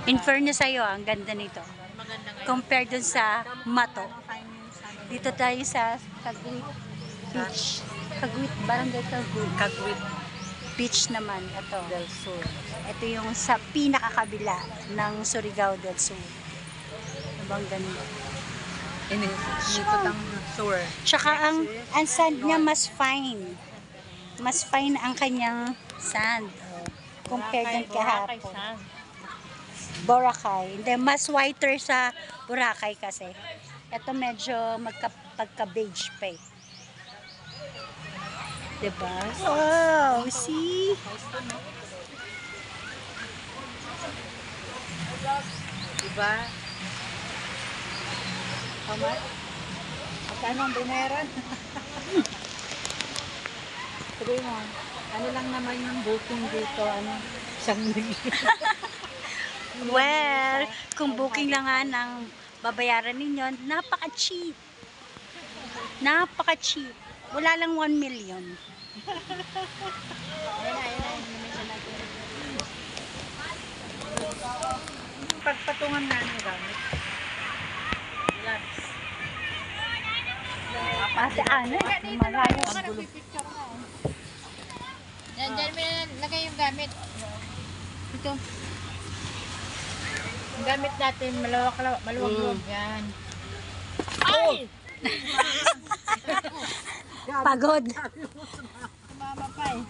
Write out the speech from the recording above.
In fairness sa'yo, ang ganda nito. Maganda ngayon. Compared dun sa Mato. Dito tayo sa Kagwit Beach. Kagwit, barangay Kagwit. Kagwit Beach naman, ito. del Sur. Ito yung sa pinakakabila ng Surigao del Sur. Abang ganda. Inikot ang Sur. Tsaka ang sand niya mas fine. Mas fine ang kanyang sand. Oh, compared ng kahapon. Boracay. Hindi, mas whiter sa Boracay kasi. Ito medyo pagka-beige pa eh. Diba? Wow! See? Diba? How much? Magkano ang binayaran? Sabi mo, ano lang naman yung booking dito, ano, 1,000,000. Well, kung booking lang nga ng babayaran ninyo, napaka-cheap. Napaka-cheap. Wala lang 1 million. Pagpatungan na ng gamit. Relax. Ate ano? Malayo ang gulo. Yan, dyan mo na lagay yung gamit. Ito. Yung gamit natin, maluwag-luwag. Yan. Ay! Pagod. Mama pa eh.